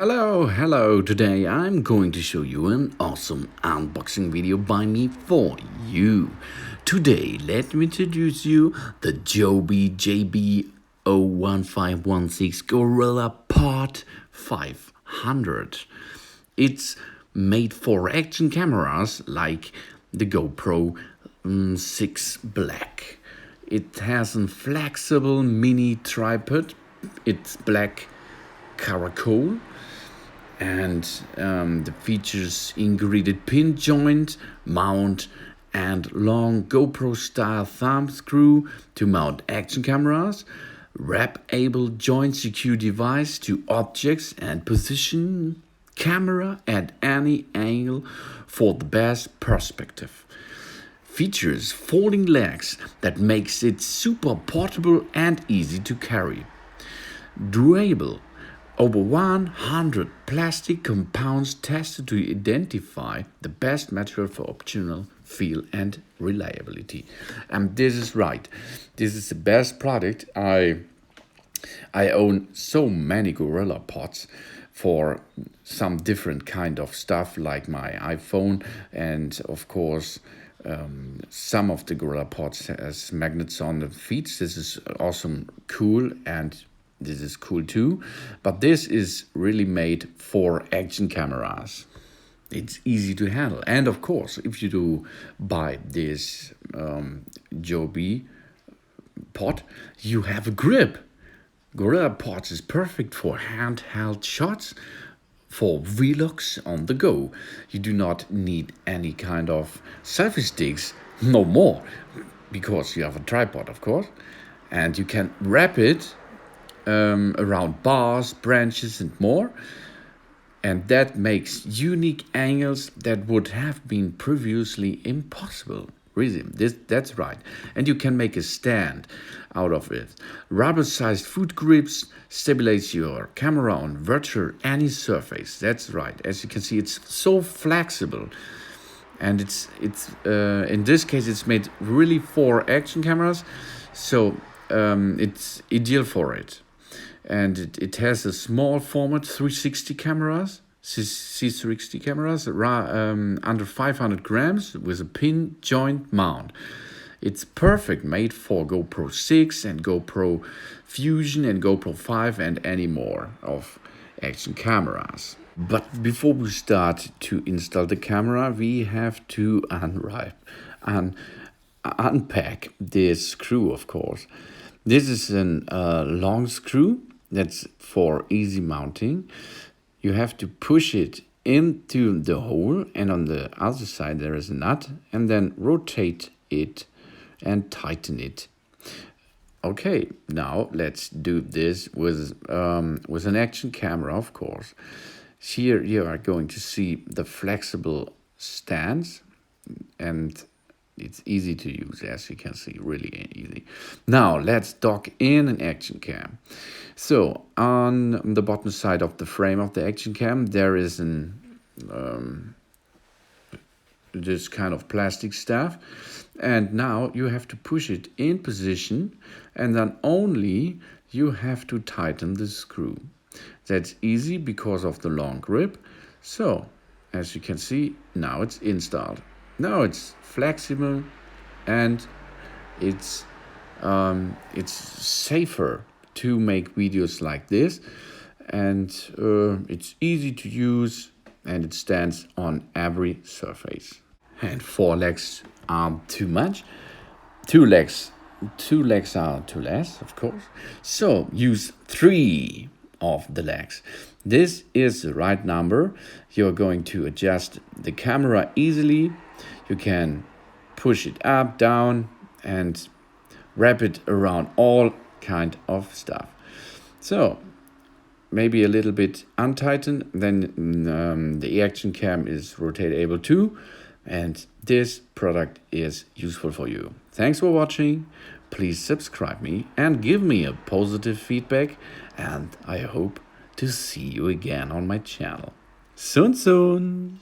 Hello, today I'm going to show you an awesome unboxing video by me for you. Today, let me introduce you the Joby JB01516 GorillaPod 500. It's made for action cameras like the GoPro 6 Black. It has a flexible mini tripod. It's black charcoal, and the features integrated pin joint, mount, and long GoPro style thumb screw to mount action cameras, wrappable joint secure device to objects, and position camera at any angle for the best perspective. Features folding legs that makes it super portable and easy to carry. Durable. Over 100 plastic compounds tested to identify the best material for optimal feel and reliability. And this is right. This is the best product. I own so many GorillaPods for some different kind of stuff like my iPhone, and of course some of the GorillaPods has magnets on the feet. This is awesome, cool, and this is cool too, but this is really made for action cameras. It's easy to handle, and of course, if you do buy this Joby pod, you have a grip. GorillaPods is perfect for handheld shots, for vlogs on the go. You do not need any kind of selfie sticks, no more, because you have a tripod, of course, and you can wrap it around bars, branches, and more, and that makes unique angles that would have been previously impossible. Really, that's right. And you can make a stand out of it. Rubber-sized foot grips stabilize your camera on virtual any surface. That's right. As you can see, it's so flexible, and it's in this case it's made really for action cameras, so it's ideal for it. And it has a small format 360 cameras, C60 cameras, under 500 grams with a pin joint mount. It's perfect, made for GoPro 6 and GoPro Fusion and GoPro 5 and any more of action cameras. But before we start to install the camera, we have to unpack this screw, of course. This is a long screw that's for easy mounting. You have to push it into the hole, and on the other side there is a nut, and then rotate it and tighten it. Okay, now let's do this with an action camera, of course. Here you are going to see the flexible stands, and it's easy to use, as you can see, really easy. Now let's dock in an action cam. So on the bottom side of the frame of the action cam, there is this kind of plastic stuff, and now you have to push it in position, and then only you have to tighten the screw. That's easy because of the long grip. So as you can see, now it's installed. Now it's flexible, and it's safer to make videos like this, and it's easy to use, and it stands on every surface. And 4 legs aren't too much. 2 legs are too less, of course. So use 3 of the legs. This is the right number. You're going to adjust the camera easily. You can push it up, down, and wrap it around all kind of stuff. So maybe a little bit untightened, then the action cam is rotatable too, and this product is useful for you. Thanks for watching. Please subscribe me and give me a positive feedback, and I hope to see you again on my channel soon.